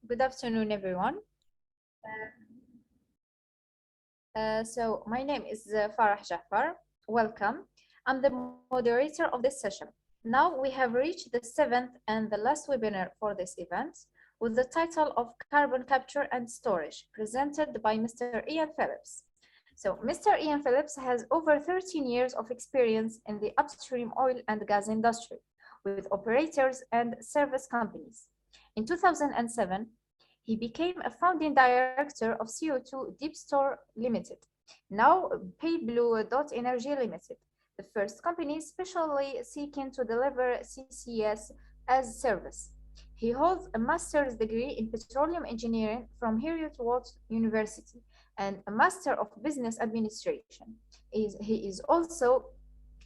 Good afternoon, everyone. So my name is Farah Jafar. Welcome. I'm the moderator of this session. Now we have reached the 7th and the last webinar for this event with the title of Carbon Capture and Storage, presented by Mr. Ian Phillips. So Mr. Ian Phillips has over 13 years of experience in the upstream oil and gas industry with operators and service companies. In 2007, he became a founding director of CO2DeepStore Limited, now Payblue.Energy Limited, the first company specially seeking to deliver CCS as service. He holds a master's degree in Petroleum Engineering from Heriot-Watt University and a Master of Business Administration. He is also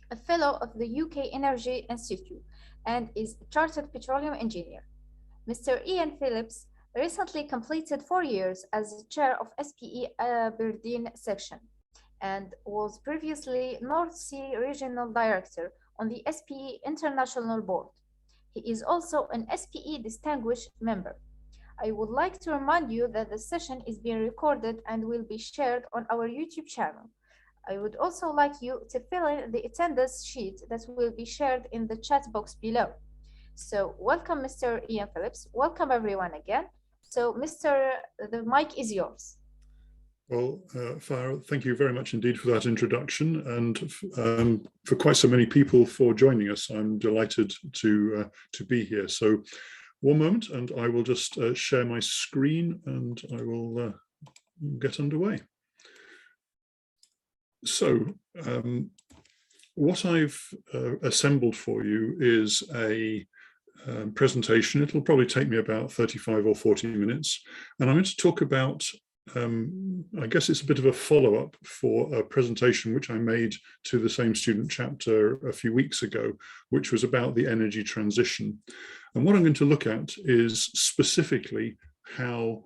a fellow of the UK Energy Institute and is a Chartered Petroleum Engineer. Mr. Ian Phillips recently completed 4 years as chair of SPE Aberdeen Section and was previously North Sea Regional Director on the SPE International Board. He is also an SPE Distinguished Member. I would like to remind you that the session is being recorded and will be shared on our YouTube channel. I would also like you to fill in the attendance sheet that will be shared in the chat box below. So welcome, Mr. Ian Phillips. Welcome everyone again. So the mic is yours. Well, Farah, thank you very much indeed for that introduction, and for quite so many people for joining us. I'm delighted to be here. So one moment and I will just share my screen and I will get underway. So what I've assembled for you is a presentation. It'll probably take me about 35 or 40 minutes. And I'm going to talk about, I guess it's a bit of a follow-up for a presentation which I made to the same student chapter a few weeks ago, which was about the energy transition. And what I'm going to look at is specifically how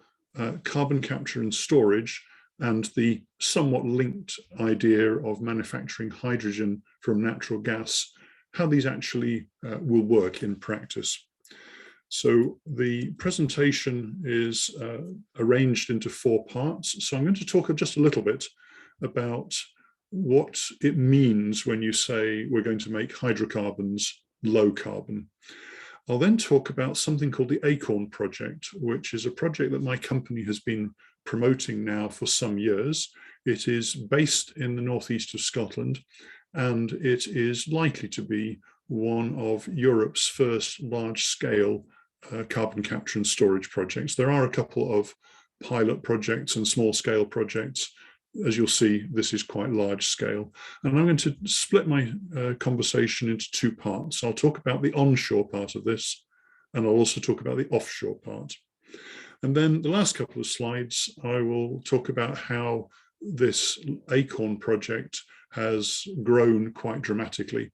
carbon capture and storage and the somewhat linked idea of manufacturing hydrogen from natural gas, how these actually will work in practice. So the presentation is arranged into 4 parts. So I'm going to talk just a little bit about what it means when you say we're going to make hydrocarbons low carbon. I'll then talk about something called the Acorn project, which is a project that my company has been promoting now for some years. It is based in the northeast of Scotland, and it is likely to be one of Europe's first large-scale carbon capture and storage projects. There are a couple of pilot projects and small-scale projects. As you'll see, this is quite large-scale. And I'm going to split my conversation into 2 parts. I'll talk about the onshore part of this, and I'll also talk about the offshore part. And then the last couple of slides, I will talk about how this Acorn project has grown quite dramatically.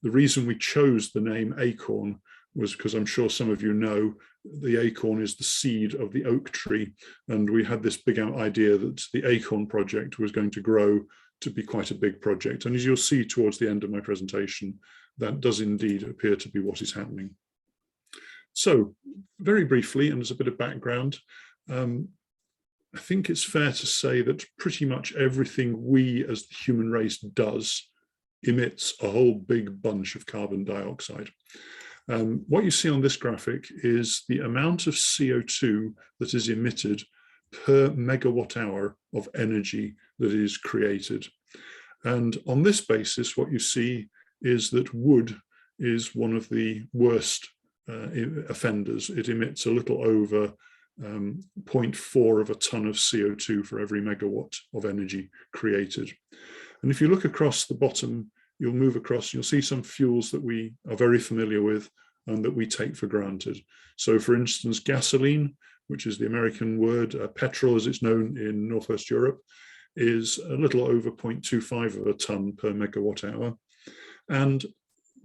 The reason we chose the name Acorn was because I'm sure some of you know the acorn is the seed of the oak tree, and we had this big idea that the Acorn project was going to grow to be quite a big project. And as you'll see towards the end of my presentation, that does indeed appear to be what is happening. So very briefly, and as a bit of background, I think it's fair to say that pretty much everything we as the human race does emits a whole big bunch of carbon dioxide. What you see on this graphic is the amount of CO2 that is emitted per megawatt hour of energy that is created. And on this basis, what you see is that wood is one of the worst offenders. It emits a little over 0.4 of a ton of CO2 for every megawatt of energy created. And if you look across the bottom, you'll move across, you'll see some fuels that we are very familiar with and that we take for granted. So for instance, gasoline, which is the American word, petrol as it's known in Northwest Europe, is a little over 0.25 of a ton per megawatt hour. And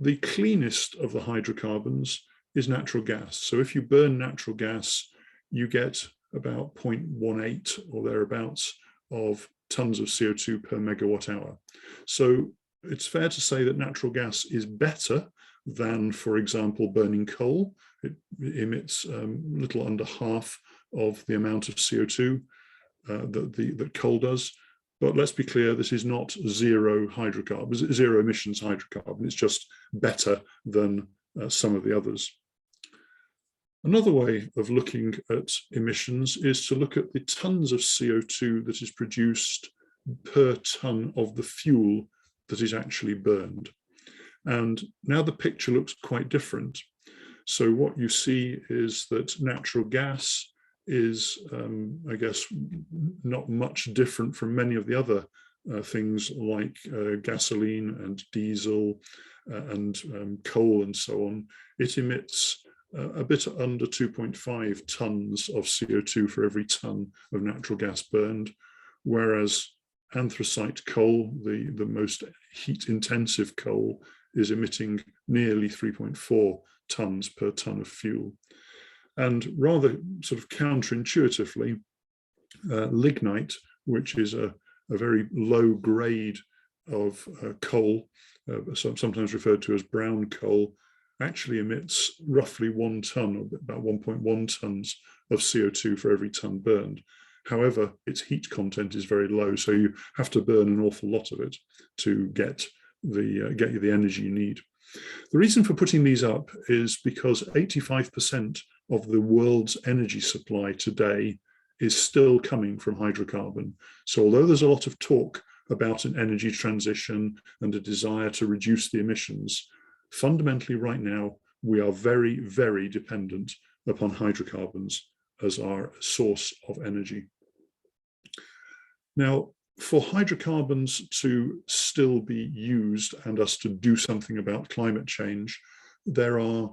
the cleanest of the hydrocarbons is natural gas. So if you burn natural gas, you get about 0.18 or thereabouts of tons of CO2 per megawatt hour. So it's fair to say that natural gas is better than, for example, burning coal. It emits little under half of the amount of CO2 that coal does. But let's be clear, this is not zero hydrocarbons, zero emissions hydrocarbon. It's just better than some of the others. Another way of looking at emissions is to look at the tons of CO2 that is produced per ton of the fuel that is actually burned. And now the picture looks quite different. So what you see is that natural gas is, I guess, not much different from many of the other things like gasoline and diesel and coal and so on. It emits a bit under 2.5 tons of CO2 for every ton of natural gas burned, whereas anthracite coal, the most heat-intensive coal, is emitting nearly 3.4 tons per ton of fuel. And rather sort of counterintuitively, lignite, which is a very low grade of coal, sometimes referred to as brown coal, actually emits roughly 1 ton, or about 1.1 tons of CO2 for every ton burned. However, its heat content is very low, so you have to burn an awful lot of it to get you the energy you need. The reason for putting these up is because 85% of the world's energy supply today is still coming from hydrocarbon. So although there's a lot of talk about an energy transition and a desire to reduce the emissions, fundamentally right now, we are very, very dependent upon hydrocarbons as our source of energy. Now, for hydrocarbons to still be used and us to do something about climate change, there are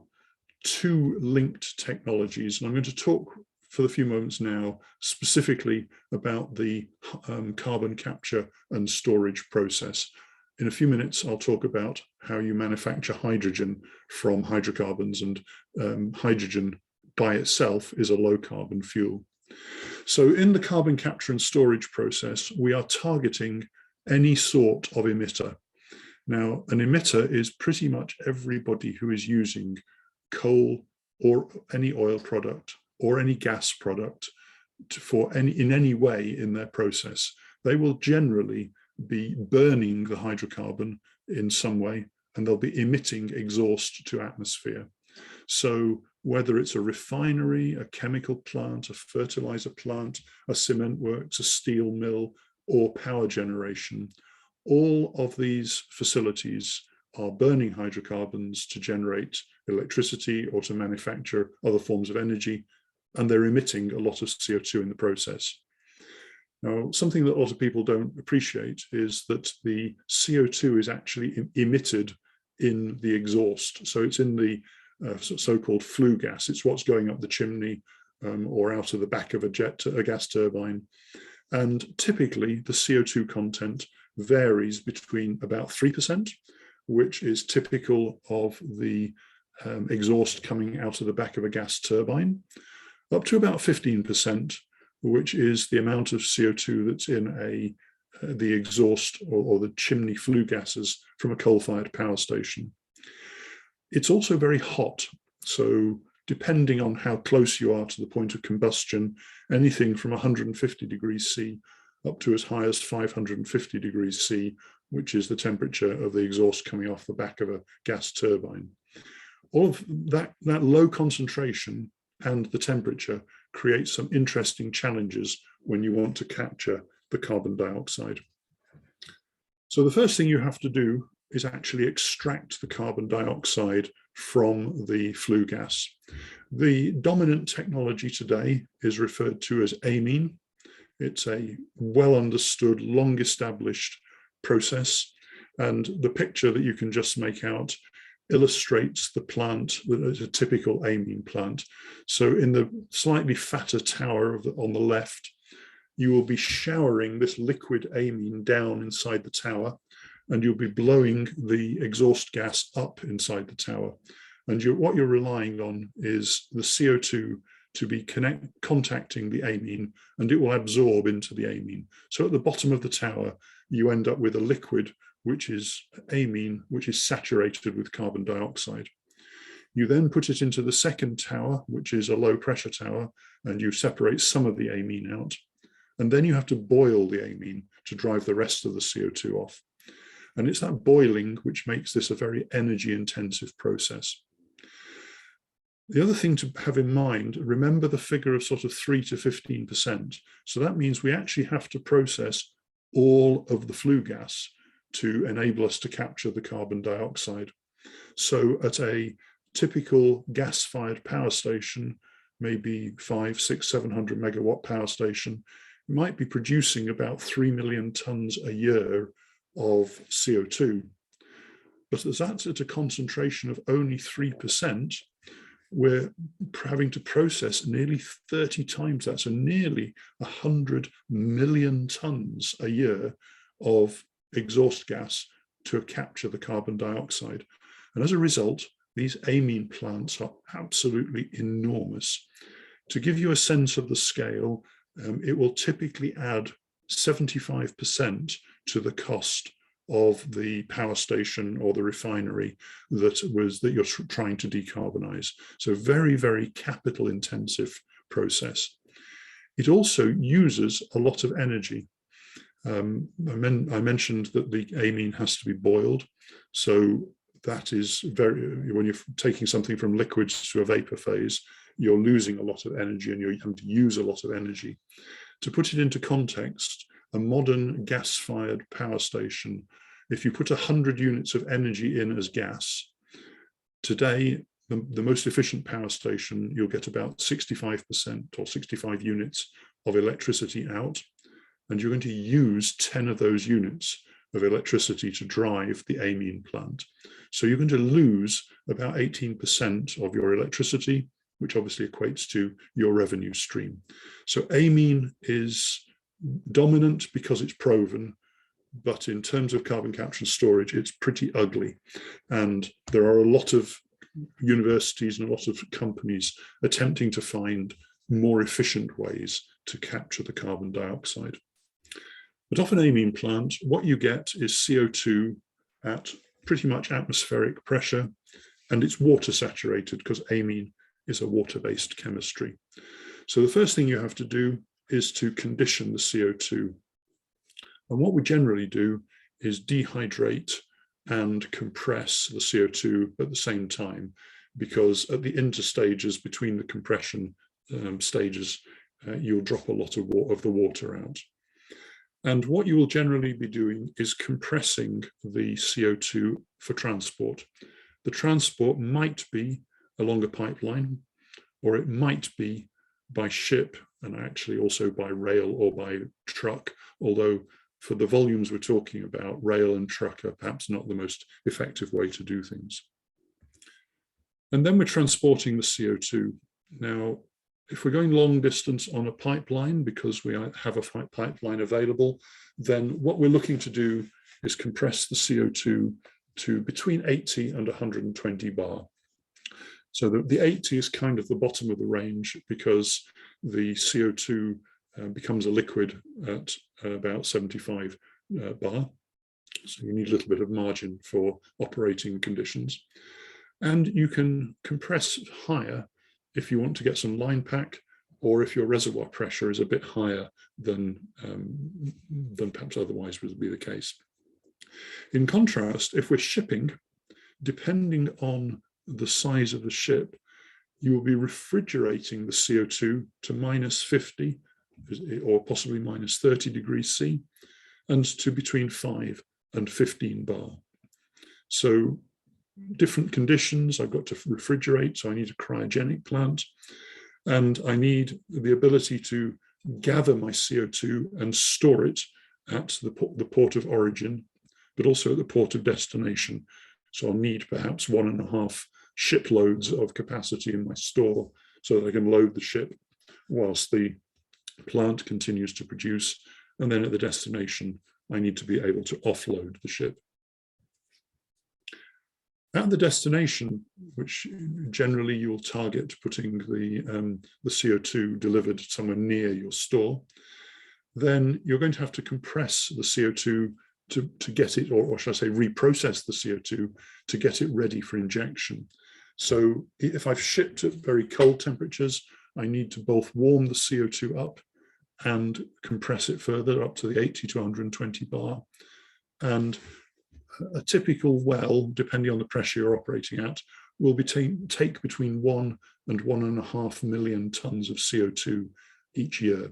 2 linked technologies. And I'm going to talk for the few moments now specifically about the carbon capture and storage process. In a few minutes, I'll talk about how you manufacture hydrogen from hydrocarbons, and hydrogen by itself is a low carbon fuel. So in the carbon capture and storage process, we are targeting any sort of emitter. Now, an emitter is pretty much everybody who is using coal or any oil product or any gas product in any way in their process. They will generally be burning the hydrocarbon in some way, and they'll be emitting exhaust to atmosphere. So whether it's a refinery, a chemical plant, a fertilizer plant, a cement works, a steel mill, or power generation, all of these facilities are burning hydrocarbons to generate electricity or to manufacture other forms of energy, and they're emitting a lot of CO2 in the process. Now, something that a lot of people don't appreciate is that the CO2 is actually emitted in the exhaust. So it's in the so-called flue gas. It's what's going up the chimney or out of the back of a gas turbine. And typically the CO2 content varies between about 3%, which is typical of the exhaust coming out of the back of a gas turbine, up to about 15%, which is the amount of CO2 that's in the exhaust or the chimney flue gases from a coal-fired power station. It's also very hot, so depending on how close you are to the point of combustion, anything from 150 degrees C up to as high as 550 degrees C, which is the temperature of the exhaust coming off the back of a gas turbine. All of that low concentration and the temperature creates some interesting challenges when you want to capture the carbon dioxide. So the first thing you have to do is actually extract the carbon dioxide from the flue gas. The dominant technology today is referred to as Amine. It's a well understood, long established process. And the picture that you can just make out illustrates the plant that is a typical Amine plant. So in the slightly fatter tower on the left, you will be showering this liquid Amine down inside the tower, and you'll be blowing the exhaust gas up inside the tower. And what you're relying on is the CO2 to be contacting the amine, and it will absorb into the amine. So at the bottom of the tower, you end up with a liquid which is amine, which is saturated with carbon dioxide. You then put it into the second tower, which is a low pressure tower, and you separate some of the amine out. And then you have to boil the amine to drive the rest of the CO2 off. And it's that boiling which makes this a very energy intensive process. The other thing to have in mind, remember the figure of sort of 3 to 15%. So that means we actually have to process all of the flue gas to enable us to capture the carbon dioxide. So at a typical gas-fired power station, maybe 500, 600, 700 megawatt power station, might be producing about 3 million tons a year of CO2. But as that's at a concentration of only 3%, we're having to process nearly 30 times that, so nearly 100 million tons a year of exhaust gas to capture the carbon dioxide. And as a result, these amine plants are absolutely enormous. To give you a sense of the scale, it will typically add 75% to the cost of the power station or the refinery that you're trying to decarbonize. So very, very capital intensive process. It also uses a lot of energy. I mentioned that the amine has to be boiled. So that is when you're taking something from liquids to a vapor phase, you're losing a lot of energy and you're having to use a lot of energy. To put it into context, a modern gas-fired power station, if you put 100 units of energy in as gas, today, the most efficient power station, you'll get about 65% or 65 units of electricity out, and you're going to use 10 of those units of electricity to drive the amine plant. So you're going to lose about 18% of your electricity, which obviously equates to your revenue stream. So amine is dominant because it's proven, but in terms of carbon capture and storage, it's pretty ugly. And there are a lot of universities and a lot of companies attempting to find more efficient ways to capture the carbon dioxide. But off an amine plant, what you get is CO2 at pretty much atmospheric pressure, and it's water saturated because amine is a water-based chemistry. So the first thing you have to do is to condition the CO2. And what we generally do is dehydrate and compress the CO2 at the same time, because at the interstages between the compression stages, you'll drop a lot of the water out. And what you will generally be doing is compressing the CO2 for transport. The transport might be along a pipeline, or it might be by ship, and actually also by rail or by truck, although for the volumes we're talking about, rail and truck are perhaps not the most effective way to do things. And then we're transporting the CO2. Now, if we're going long distance on a pipeline, because we have a pipeline available, then what we're looking to do is compress the CO2 to between 80 and 120 bar. So the 80 is kind of the bottom of the range, because the CO2 becomes a liquid at about 75 bar. So you need a little bit of margin for operating conditions. And you can compress higher if you want to get some line pack, or if your reservoir pressure is a bit higher than perhaps otherwise would be the case. In contrast, if we're shipping, depending on the size of the ship, you will be refrigerating the CO2 to -50 or possibly -30 degrees C, and to between 5 and 15 bar. So different conditions, I've got to refrigerate, so I need a cryogenic plant, and I need the ability to gather my CO2 and store it at the port of origin, but also at the port of destination. So I'll need perhaps 1.5 shiploads of capacity in my store so that I can load the ship whilst the plant continues to produce. And then at the destination, I need to be able to offload the ship. At the destination, which generally you will target putting the CO2 delivered somewhere near your store, then you're going to have to compress the CO2 to get it, or should I say reprocess the CO2 to get it ready for injection. So if I've shipped at very cold temperatures, I need to both warm the CO2 up and compress it further up to the 80 to 120 bar. And a typical well, depending on the pressure you're operating at, will be take between 1 and 1.5 million tons of CO2 each year.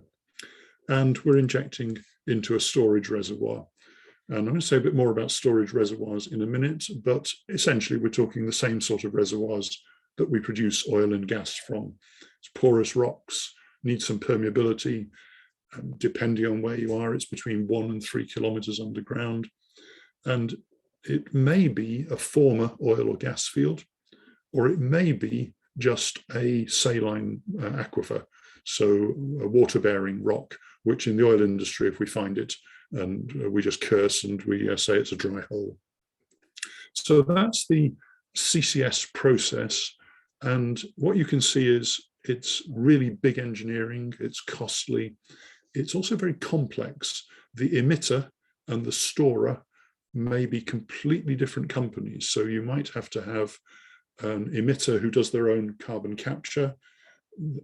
And we're injecting into a storage reservoir. And I'm going to say a bit more about storage reservoirs in a minute, but essentially we're talking the same sort of reservoirs that we produce oil and gas from. It's porous rocks, need some permeability. Depending on where you are, it's between 1 and 3 kilometers underground. And it may be a former oil or gas field, or it may be just a saline aquifer, so a water-bearing rock, which in the oil industry, if we find it, and we just curse and we say it's a dry hole. So that's the CCS process. And what you can see is it's really big engineering, it's costly, it's also very complex. The emitter and the storer may be completely different companies. So you might have to have an emitter who does their own carbon capture,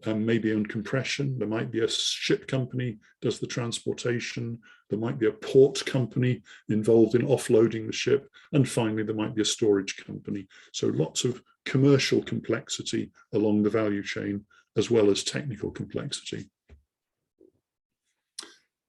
and maybe own compression. There might be a ship company does the transportation. There might be a port company involved in offloading the ship. And finally, there might be a storage company. So lots of commercial complexity along the value chain, as well as technical complexity.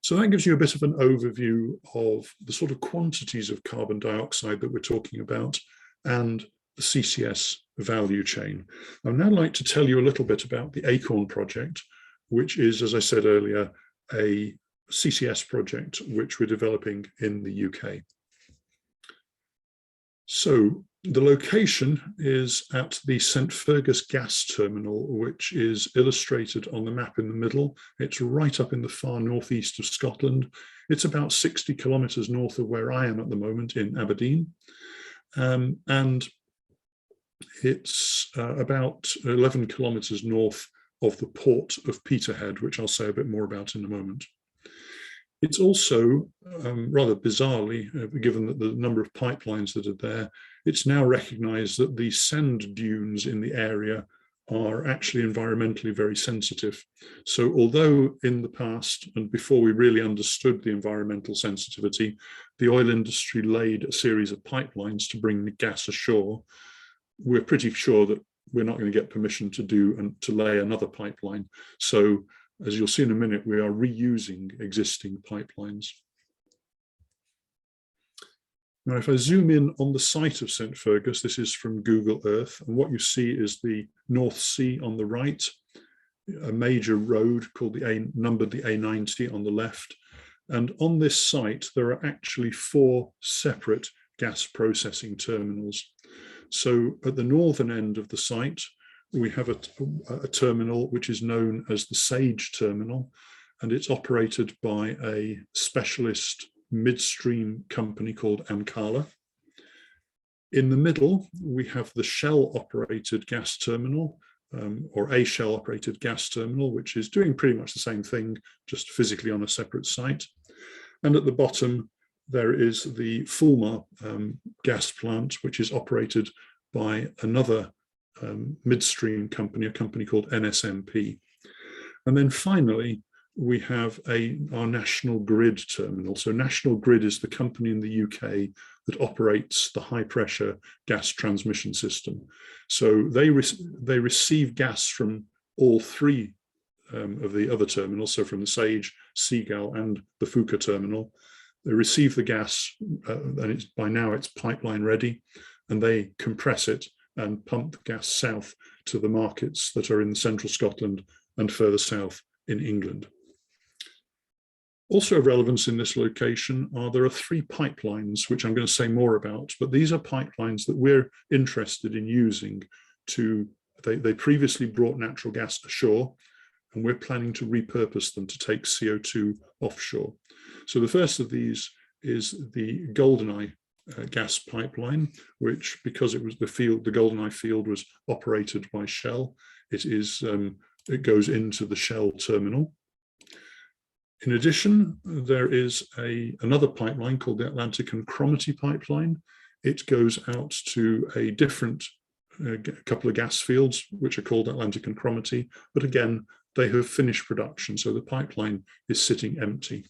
So that gives you a bit of an overview of the sort of quantities of carbon dioxide that we're talking about and the CCS value chain. I'd now like to tell you a little bit about the Acorn project, which is, as I said earlier, a CCS project which we're developing in the UK. So the location is at the St Fergus gas terminal, which is illustrated on the map in the middle. It's right up in the far northeast of Scotland. It's about 60 kilometers north of where I am at the moment in Aberdeen. And it's about 11 kilometers north of the port of Peterhead, which I'll say a bit more about in a moment. It's also, rather bizarrely, given that the number of pipelines that are there, it's now recognized that the sand dunes in the area are actually environmentally very sensitive. So although in the past, and before we really understood the environmental sensitivity, the oil industry laid a series of pipelines to bring the gas ashore, we're pretty sure that we're not going to get permission to do and to lay another pipeline. So as you'll see in a minute, we are reusing existing pipelines. Now, if I zoom in on the site of St Fergus, this is from Google Earth, and what you see is the North Sea on the right, a major road called numbered the A90 on the left. And on this site, there are actually 4 separate gas processing terminals. So at the northern end of the site, we have a terminal which is known as the Sage Terminal, and it's operated by a specialist midstream company called Amcala. In the middle, we have the Shell-operated gas terminal, or a Shell-operated gas terminal, which is doing pretty much the same thing, just physically on a separate site. And at the bottom, there is the Fulmar gas plant, which is operated by another midstream company, a company called NSMP. And then finally, we have our National Grid terminal. So National Grid is the company in the UK that operates the high pressure gas transmission system. So they receive gas from all 3 of the other terminals, so from the Sage, Seagull and the Fuka terminal. They receive the gas, and by now it's pipeline ready, and they compress it and pump the gas south to the markets that are in central Scotland and further south in England. Also of relevance in this location there are 3 pipelines, which I'm going to say more about, but these are pipelines that we're interested in using they previously brought natural gas ashore, and we're planning to repurpose them to take CO2 offshore. So the first of these is the Goldeneye gas pipeline, which, because it was the Goldeneye field was operated by Shell, it goes into the Shell terminal. In addition, there is another pipeline called the Atlantic and Cromarty pipeline. It goes out to a different couple of gas fields, which are called Atlantic and Cromarty, but again, they have finished production, so the pipeline is sitting empty.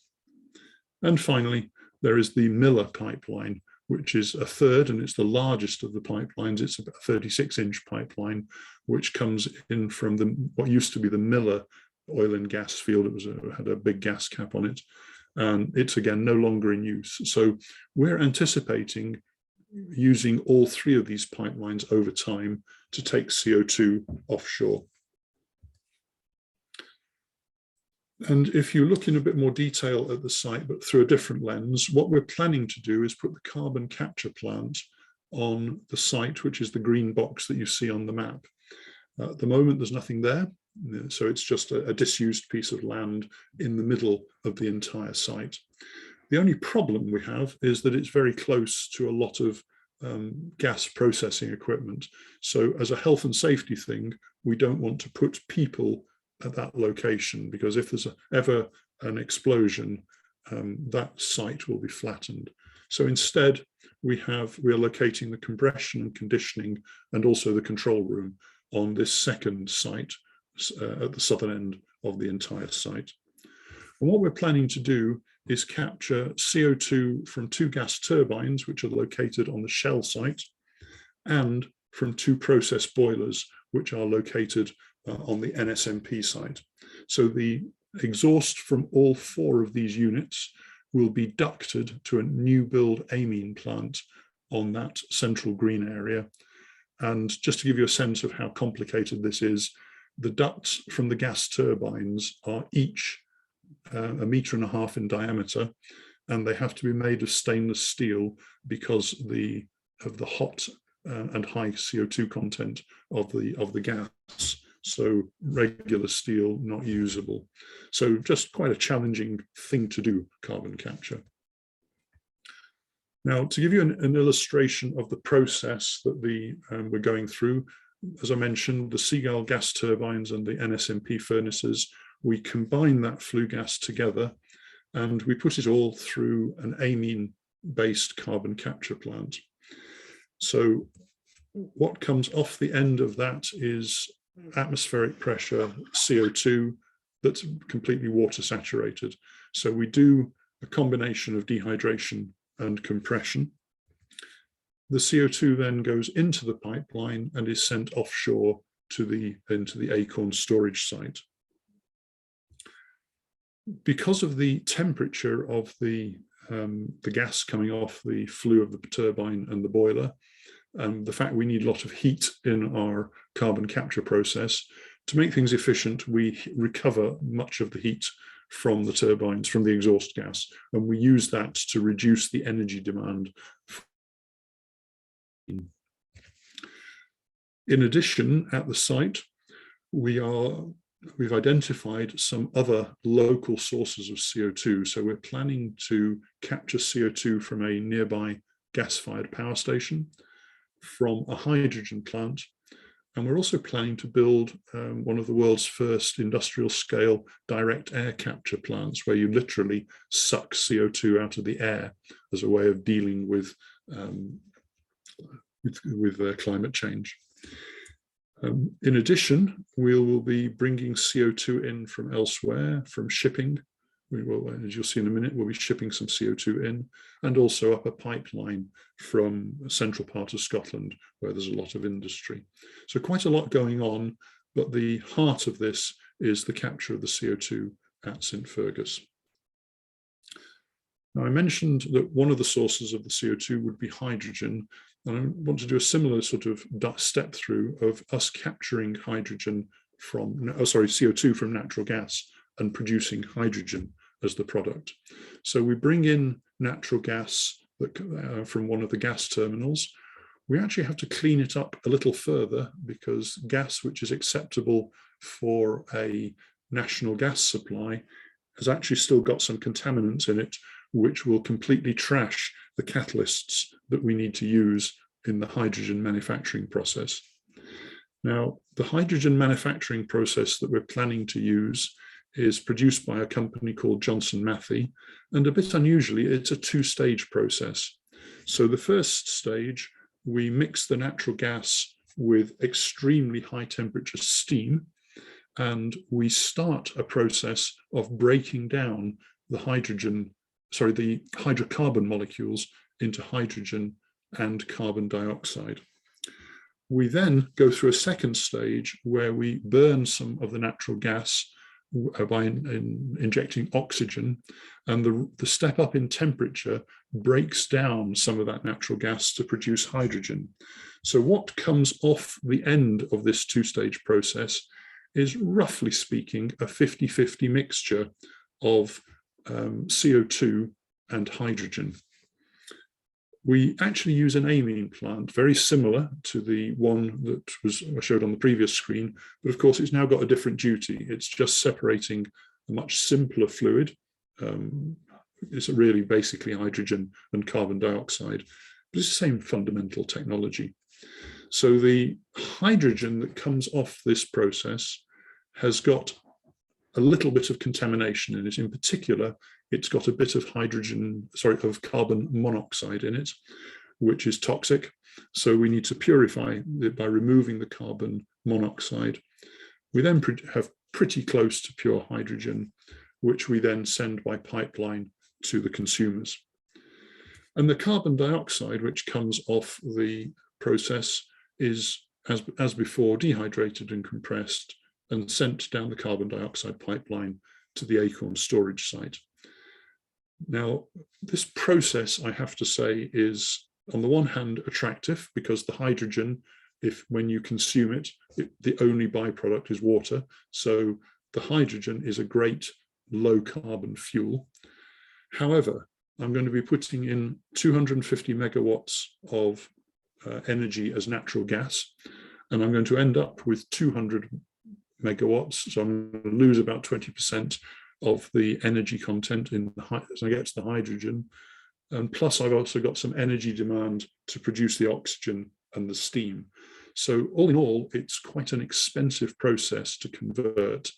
And finally, there is the Miller pipeline, which is a third, and it's the largest of the pipelines. It's a 36-inch pipeline, which comes in from what used to be the Miller oil and gas field. It had a big gas cap on it, and it's again no longer in use. So we're anticipating using all three of these pipelines over time to take CO2 offshore. And if you look in a bit more detail at the site, but through a different lens, what we're planning to do is put the carbon capture plant on the site, which is the green box that you see on the map. At the moment, there's nothing there. So it's just a disused piece of land in the middle of the entire site. The only problem we have is that it's very close to a lot of gas processing equipment. So as a health and safety thing, we don't want to put people at that location, because if there's ever an explosion, that site will be flattened. So instead, we are locating the compression and conditioning and also the control room on this second site at the southern end of the entire site. And what we're planning to do is capture CO2 from 2 gas turbines, which are located on the Shell site, and from 2 process boilers, which are located on the NSMP site. So the exhaust from all 4 of these units will be ducted to a new build Amine plant on that central green area. And just to give you a sense of how complicated this is, the ducts from the gas turbines are each 1.5 meters in diameter, and they have to be made of stainless steel because of the hot and high CO2 content of the gas. So regular steel not usable. So just quite a challenging thing to do, carbon capture. Now, to give you an illustration of the process that we're going through, as I mentioned, the Seagull gas turbines and the NSMP furnaces, we combine that flue gas together and we put it all through an amine-based carbon capture plant. So what comes off the end of that is atmospheric pressure CO2 that's completely water saturated. So we do a combination of dehydration and compression. The CO2 then goes into the pipeline and is sent offshore into the Acorn storage site. Because of the temperature of the gas coming off the flue of the turbine and the boiler, the fact we need a lot of heat in our carbon capture process, to make things efficient, we recover much of the heat from the turbines, from the exhaust gas, and we use that to reduce the energy demand. In addition, at the site, we've identified some other local sources of CO2. So we're planning to capture CO2 from a nearby gas-fired power station, from a hydrogen plant, and we're also planning to build one of the world's first industrial scale direct air capture plants, where you literally suck CO2 out of the air as a way of dealing with climate change. In addition, we will be bringing CO2 in from elsewhere, from shipping. We will, as you'll see in a minute, we'll be shipping some CO2 in, and also up a pipeline from a central part of Scotland, where there's a lot of industry. So quite a lot going on, but the heart of this is the capture of the CO2 at St. Fergus. Now, I mentioned that one of the sources of the CO2 would be hydrogen, and I want to do a similar sort of step through of us capturing hydrogen from, CO2 from natural gas and producing hydrogen as the product. So we bring in natural gas from one of the gas terminals. We actually have to clean it up a little further, because gas which is acceptable for a national gas supply has actually still got some contaminants in it, which will completely trash the catalysts that we need to use in the hydrogen manufacturing process. Now, the hydrogen manufacturing process that we're planning to use is produced by a company called Johnson Matthey, and a bit unusually, it's a two-stage process. So the first stage, we mix the natural gas with extremely high temperature steam, and we start a process of breaking down the hydrocarbon molecules into hydrogen and carbon dioxide. We then go through a second stage where we burn some of the natural gas by injecting oxygen, and the step up in temperature breaks down some of that natural gas to produce hydrogen. So what comes off the end of this two-stage process is, roughly speaking, a 50-50 mixture of CO2 and hydrogen. We actually use an amine plant, very similar to the one that I showed on the previous screen, but of course it's now got a different duty. It's just separating a much simpler fluid. It's really basically hydrogen and carbon dioxide, but it's the same fundamental technology. So the hydrogen that comes off this process has got a little bit of contamination in it. In particular, it's got a bit of carbon monoxide in it, which is toxic. So we need to purify it by removing the carbon monoxide. We then have pretty close to pure hydrogen, which we then send by pipeline to the consumers. And the carbon dioxide, which comes off the process, is, as before, dehydrated and compressed and sent down the carbon dioxide pipeline to the Acorn storage site. Now, this process, I have to say, is on the one hand attractive, because the hydrogen, when you consume it, the only byproduct is water. So the hydrogen is a great low carbon fuel. However, I'm going to be putting in 250 megawatts of energy as natural gas, and I'm going to end up with 200 megawatts. So I'm going to lose about 20% of the energy content as I get to the hydrogen. And plus I've also got some energy demand to produce the oxygen and the steam. So all in all, it's quite an expensive process to convert.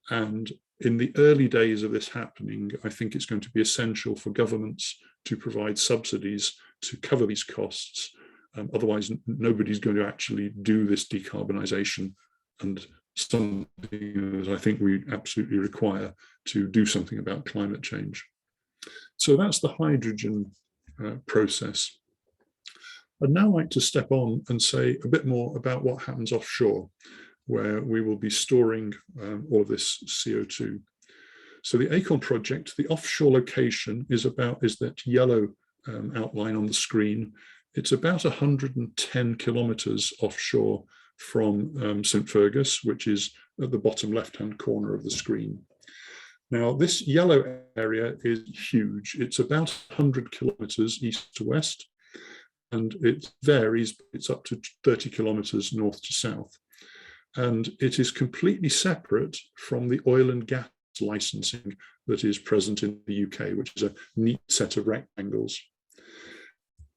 And in the early days of this happening, I think it's going to be essential for governments to provide subsidies to cover these costs. Otherwise, nobody's going to actually do this decarbonisation, and something that I think we absolutely require to do something about climate change. So that's the hydrogen process. I'd now like to step on and say a bit more about what happens offshore, where we will be storing all of this CO2. So the Acorn project, the offshore location is that yellow outline on the screen. It's about 110 kilometers offshore from St. Fergus, which is at the bottom left-hand corner of the screen. Now, this yellow area is huge. It's about 100 kilometers east to west, and it varies. It's up to 30 kilometers north to south. And it is completely separate from the oil and gas licensing that is present in the UK, which is a neat set of rectangles.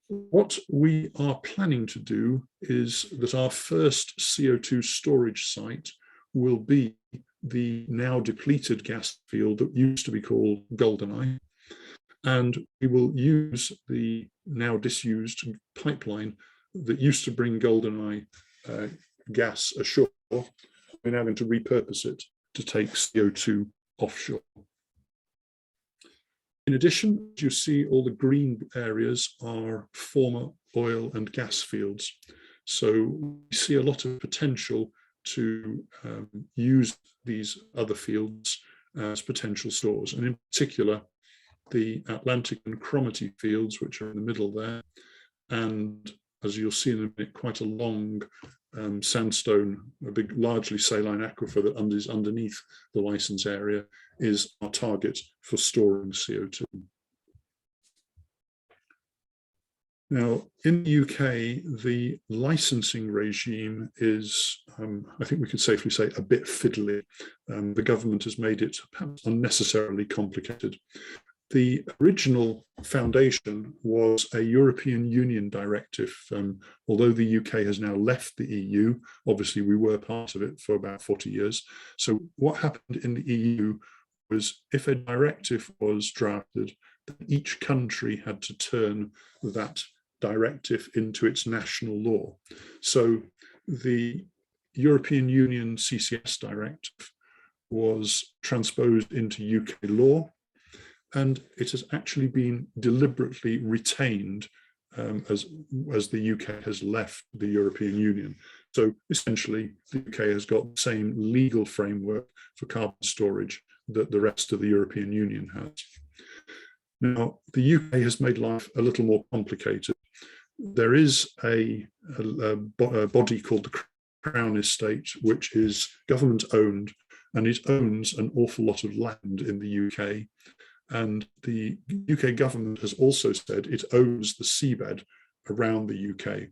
What we are planning to do is that our first CO2 storage site will be the now depleted gas field that used to be called Goldeneye, and we will use the now disused pipeline that used to bring Goldeneye gas ashore. We're now going to repurpose it to take CO2 offshore. In addition, you see all the green areas are former oil and gas fields. So we see a lot of potential to use these other fields as potential stores, and in particular, the Atlantic and Cromarty fields, which are in the middle there. And as you'll see in a minute, quite a long sandstone, a big, largely saline aquifer that is underneath the license area, is our target for storing CO2. Now, in the UK, the licensing regime is, I think we could safely say, a bit fiddly. The government has made it perhaps unnecessarily complicated. The original foundation was a European Union directive. Although the UK has now left the EU, obviously we were part of it for about 40 years. So what happened in the EU was, if a directive was drafted, each country had to turn that directive into its national law. So the European Union CCS directive was transposed into UK law, and it has actually been deliberately retained as the UK has left the European Union. So essentially, the UK has got the same legal framework for carbon storage that the rest of the European Union has. Now, the UK has made life a little more complicated. There is a body called the Crown Estate, which is government owned, and it owns an awful lot of land in the UK. And the UK government has also said it owns the seabed around the UK.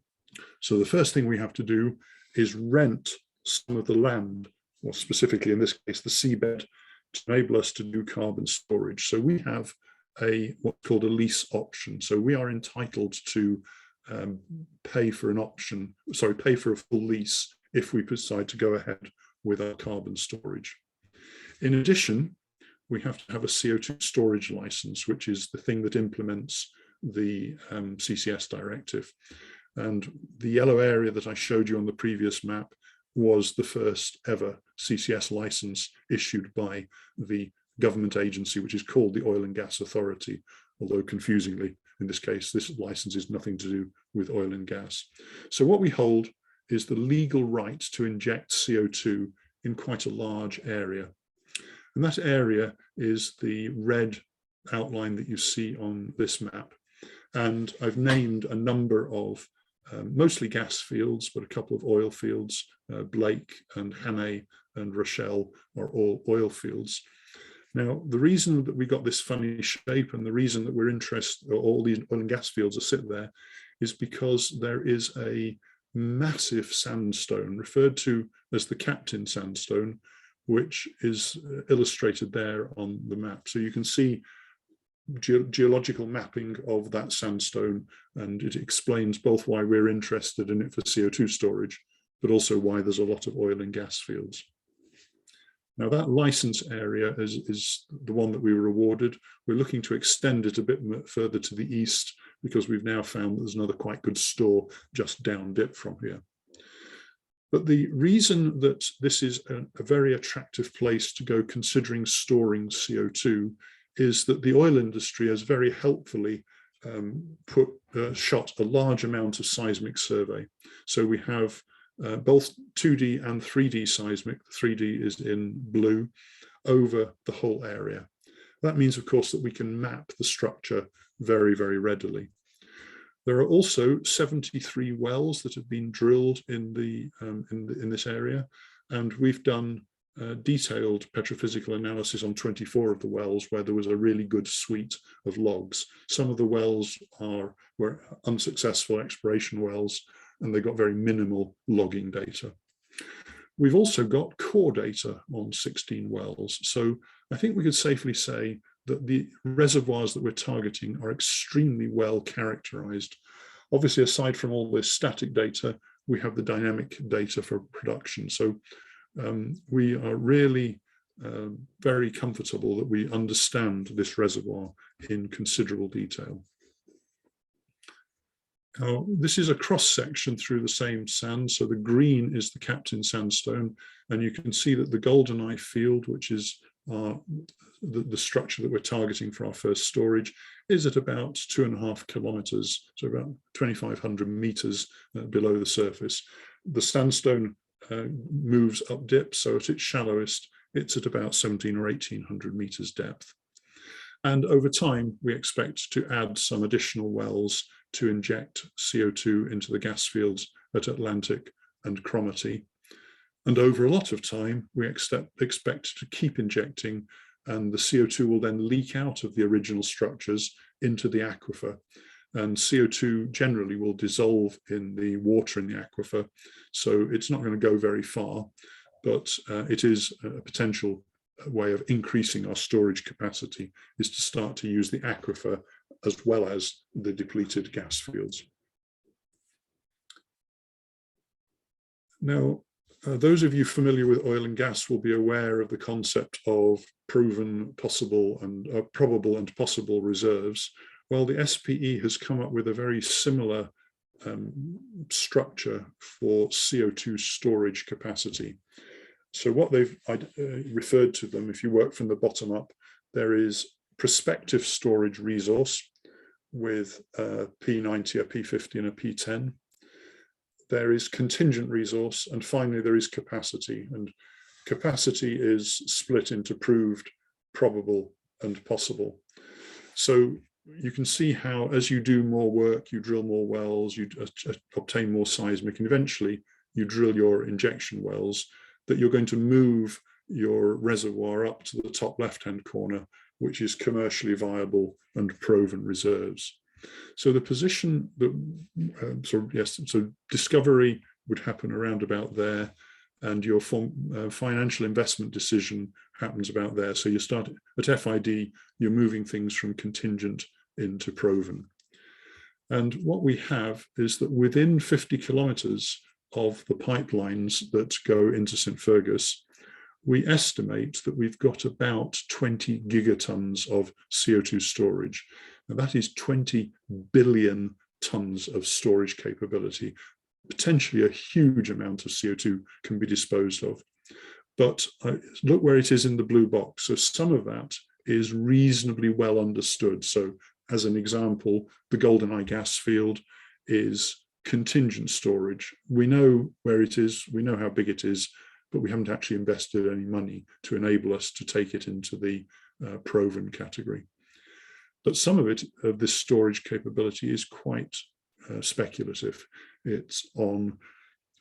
So the first thing we have to do is rent some of the land, or specifically in this case, the seabed, to enable us to do carbon storage. So we have what's called a lease option. So we are entitled to pay for a full lease if we decide to go ahead with our carbon storage. In addition, we have to have a CO2 storage license, which is the thing that implements the CCS directive. And the yellow area that I showed you on the previous map was the first ever CCS license issued by the government agency, which is called the Oil and Gas Authority, although confusingly, in this case, this license is nothing to do with oil and gas. So what we hold is the legal right to inject CO2 in quite a large area. And that area is the red outline that you see on this map. And I've named a number of mostly gas fields, but a couple of oil fields. Blake and Hannay and Rochelle are all oil fields. Now, the reason that we got this funny shape and the reason that we're interested, or all these oil and gas fields are sit there, is because there is a massive sandstone referred to as the Captain Sandstone, which is illustrated there on the map. So you can see geological mapping of that sandstone, and it explains both why we're interested in it for CO2 storage, but also why there's a lot of oil and gas fields. Now that license area is the one that we were awarded. We're looking to extend it a bit further to the east because we've now found there's another quite good store just down dip from here. But the reason that this is a very attractive place to go considering storing CO2 is that the oil industry has very helpfully shot a large amount of seismic survey. So we have both 2D and 3D seismic. The 3D is in blue over the whole area. That means, of course, that we can map the structure very, very readily. There are also 73 wells that have been drilled in this area, and we've done detailed petrophysical analysis on 24 of the wells where there was a really good suite of logs. Some of the wells were unsuccessful exploration wells, and they got very minimal logging data. We've also got core data on 16 wells. So I think we could safely say that the reservoirs that we're targeting are extremely well characterized. Obviously, aside from all this static data, we have the dynamic data for production. So we are really very comfortable that we understand this reservoir in considerable detail. Now, this is a cross section through the same sand. So the green is the Captain Sandstone, and you can see that the Goldeneye field, which is the structure that we're targeting for our first storage, is at about 2.5 kilometers, so about 2,500 meters below the surface. The sandstone moves up dip, so at its shallowest, it's at about 1,700 or 1,800 meters depth. And over time, we expect to add some additional wells to inject CO2 into the gas fields at Atlantic and Cromarty. And over a lot of time, we expect to keep injecting, and the CO2 will then leak out of the original structures into the aquifer. And CO2 generally will dissolve in the water in the aquifer, so it's not going to go very far, but it is a potential way of increasing our storage capacity is to start to use the aquifer as well as the depleted gas fields. Now, those of you familiar with oil and gas will be aware of the concept of proven, possible, and probable and possible reserves. Well, the SPE has come up with a very similar structure for CO2 storage capacity. So what they've referred to them, if you work from the bottom up, there is prospective storage resource with a P90, a P50, and a P10. There is contingent resource, and finally there is capacity. And capacity is split into proved, probable, and possible. So you can see how as you do more work, you drill more wells, you obtain more seismic, and eventually you drill your injection wells, that you're going to move your reservoir up to the top left-hand corner, which is commercially viable and proven reserves. So the position that, so discovery would happen around about there, and your financial investment decision happens about there. So you start at FID, you're moving things from contingent into proven. And what we have is that within 50 kilometers of the pipelines that go into St. Fergus, we estimate that we've got about 20 gigatons of CO2 storage. Now that is 20 billion tons of storage capability. Potentially a huge amount of CO2 can be disposed of. But look where it is in the blue box. So some of that is reasonably well understood. So as an example, the GoldenEye gas field is contingent storage. We know where it is, we know how big it is, but we haven't actually invested any money to enable us to take it into the proven category. But some of it, this storage capability, is quite speculative. It's on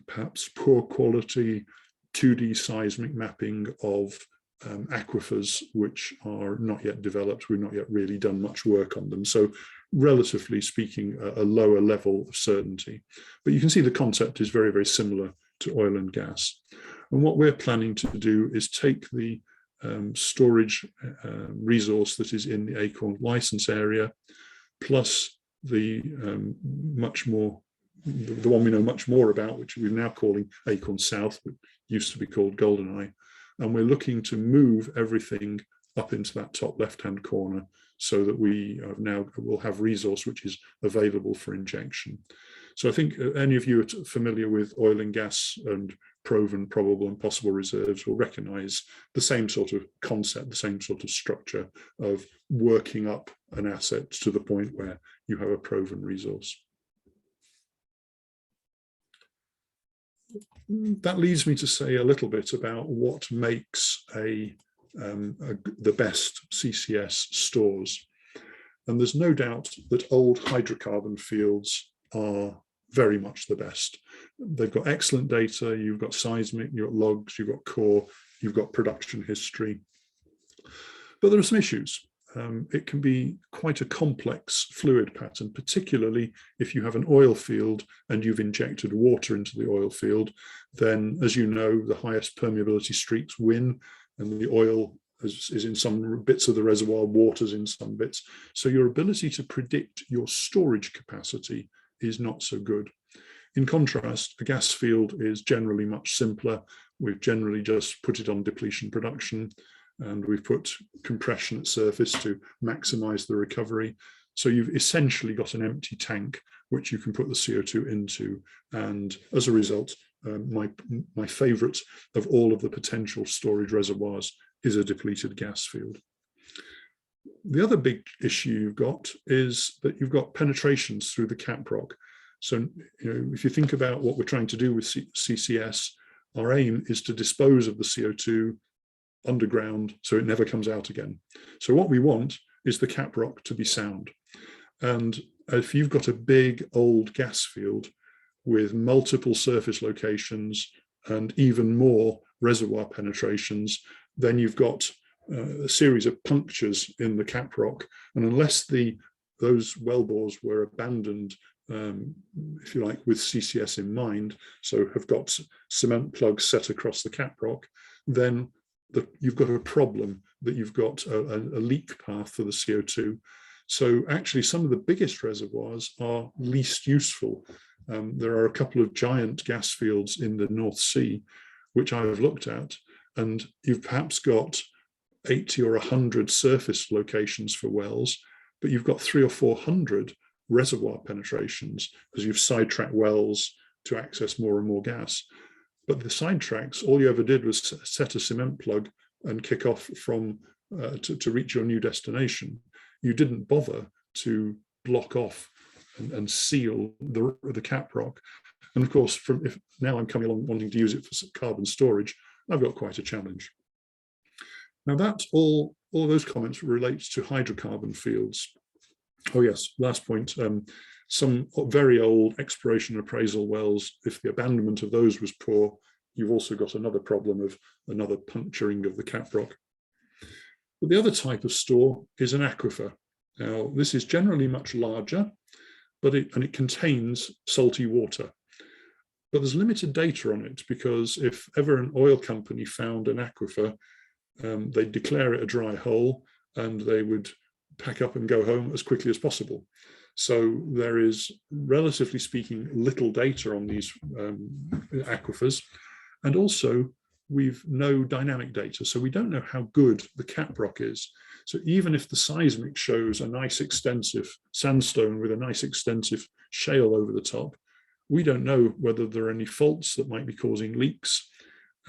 perhaps poor quality 2D seismic mapping of aquifers which are not yet developed. We've not yet really done much work on them. So relatively speaking, a lower level of certainty. But you can see the concept is very, very similar to oil and gas. And what we're planning to do is take the storage resource that is in the Acorn license area, plus the the one we know much more about, which we're now calling Acorn South, but used to be called GoldenEye. And we're looking to move everything up into that top left-hand corner so that we now will have resource which is available for injection. So I think any of you are familiar with oil and gas and proven, probable, and possible reserves will recognize the same sort of concept, the same sort of structure of working up an asset to the point where you have a proven resource. That leads me to say a little bit about what makes the best CCS stores. And there's no doubt that old hydrocarbon fields are very much the best. They've got excellent data, you've got seismic, you've got logs, you've got core, you've got production history. But there are some issues. It can be quite a complex fluid pattern, particularly if you have an oil field and you've injected water into the oil field, then, as you know, the highest permeability streaks win, and the oil is in some bits of the reservoir, water's in some bits. So your ability to predict your storage capacity is not so good. In contrast, a gas field is generally much simpler. We've generally just put it on depletion production, and we've put compression at surface to maximize the recovery. So you've essentially got an empty tank which you can put the CO2 into. And as a result, my favorite of all of the potential storage reservoirs is a depleted gas field. The other big issue you've got is that you've got penetrations through the cap rock. So, if you think about what we're trying to do with CCS, our aim is to dispose of the CO2 underground so it never comes out again. So what we want is the cap rock to be sound. And if you've got a big old gas field with multiple surface locations and even more reservoir penetrations, then you've got a series of punctures in the cap rock. And unless those wellbores were abandoned, if you like, with CCS in mind, so have got cement plugs set across the cap rock, then you've got a problem, that you've got a leak path for the CO2. So actually some of the biggest reservoirs are least useful. There are a couple of giant gas fields in the North Sea, which I've looked at, and you've perhaps got 80 or 100 surface locations for wells, but you've got 300 or 400 reservoir penetrations because you've sidetracked wells to access more and more gas. But the sidetracks, all you ever did was set a cement plug and kick off from to reach your new destination. You didn't bother to block off and seal the cap rock. And of course, if now I'm coming along wanting to use it for carbon storage, I've got quite a challenge. Now that all those comments relate to hydrocarbon fields. Oh yes, last point. Some very old exploration and appraisal wells, if the abandonment of those was poor, you've also got another problem of another puncturing of the cap rock. But the other type of store is an aquifer. Now, this is generally much larger, but it contains salty water. But there's limited data on it, because if ever an oil company found an aquifer, they'd declare it a dry hole and they would pack up and go home as quickly as possible. So there is, relatively speaking, little data on these aquifers. And also, we've no dynamic data, so we don't know how good the cap rock is. So even if the seismic shows a nice extensive sandstone with a nice extensive shale over the top, we don't know whether there are any faults that might be causing leaks,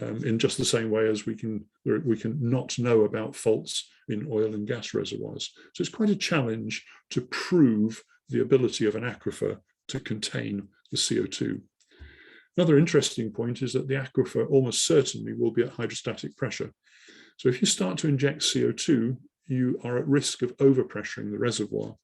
in just the same way as we can not know about faults in oil and gas reservoirs. So it's quite a challenge to prove the ability of an aquifer to contain the CO2. Another interesting point is that the aquifer almost certainly will be at hydrostatic pressure. So if you start to inject CO2, you are at risk of overpressuring the reservoir.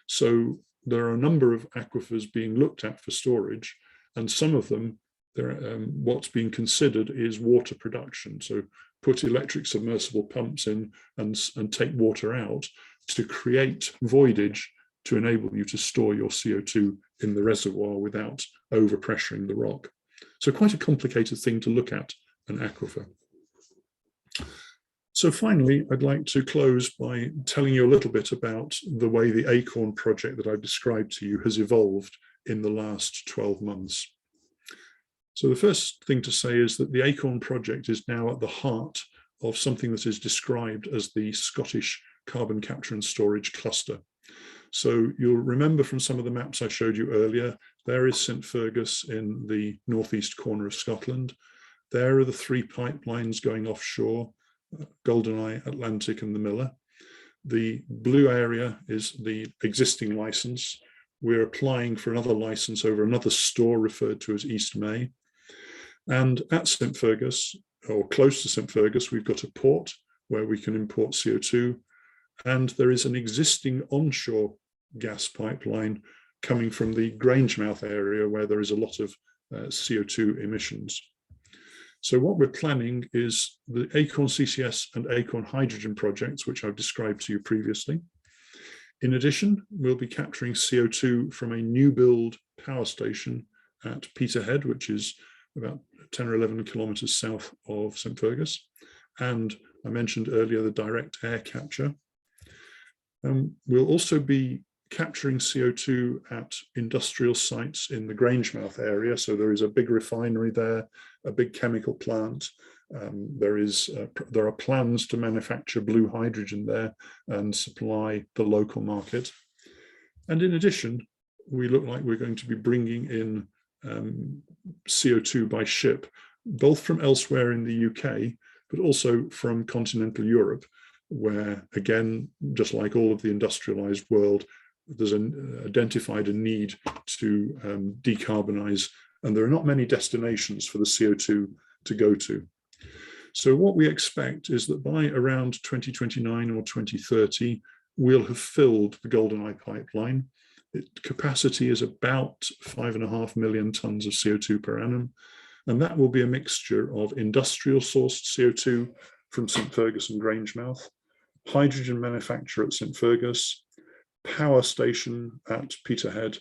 So there are a number of aquifers being looked at for storage, and some of them, what's being considered is water production. So put electric submersible pumps in and take water out to create voidage to enable you to store your CO2 in the reservoir without overpressuring the rock. So quite a complicated thing to look at, an aquifer. So finally, I'd like to close by telling you a little bit about the way the Acorn project that I've described to you has evolved in the last 12 months. So the first thing to say is that the Acorn project is now at the heart of something that is described as the Scottish Carbon Capture and Storage Cluster. So you'll remember from some of the maps I showed you earlier, there is St Fergus in the northeast corner of Scotland. There are the 3 pipelines going offshore, Goldeneye, Atlantic and the Miller. The blue area is the existing license. We're applying for another license over another store referred to as East May. And at St Fergus, or close to St Fergus, we've got a port where we can import CO2. And there is an existing onshore gas pipeline coming from the Grangemouth area where there is a lot of CO2 emissions. So what we're planning is the Acorn CCS and Acorn hydrogen projects, which I've described to you previously. In addition, we'll be capturing CO2 from a new build power station at Peterhead, which is about 10 or 11 kilometers south of St Fergus. And I mentioned earlier the direct air capture. We'll also be capturing CO2 at industrial sites in the Grangemouth area. So there is a big refinery there, a big chemical plant. There are plans to manufacture blue hydrogen there and supply the local market. And in addition, we look like we're going to be bringing in CO2 by ship, both from elsewhere in the UK, but also from continental Europe, where, again, just like all of the industrialized world, there's identified a need to decarbonize, and there are not many destinations for the CO2 to go to. So what we expect is that by around 2029 or 2030, we'll have filled the Goldeneye pipeline. Its capacity is about 5.5 million tons of CO2 per annum, and that will be a mixture of industrial sourced CO2 from St Fergus and Grangemouth, hydrogen manufacture at St Fergus, power station at Peterhead,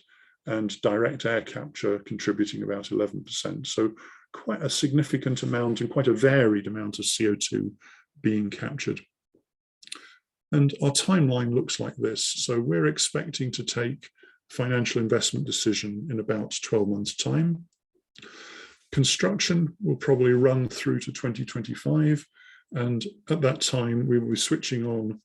and direct air capture contributing about 11%. So quite a significant amount and quite a varied amount of CO2 being captured. And our timeline looks like this. So we're expecting to take financial investment decision in about 12 months' time. Construction will probably run through to 2025. And at that time, we will be switching on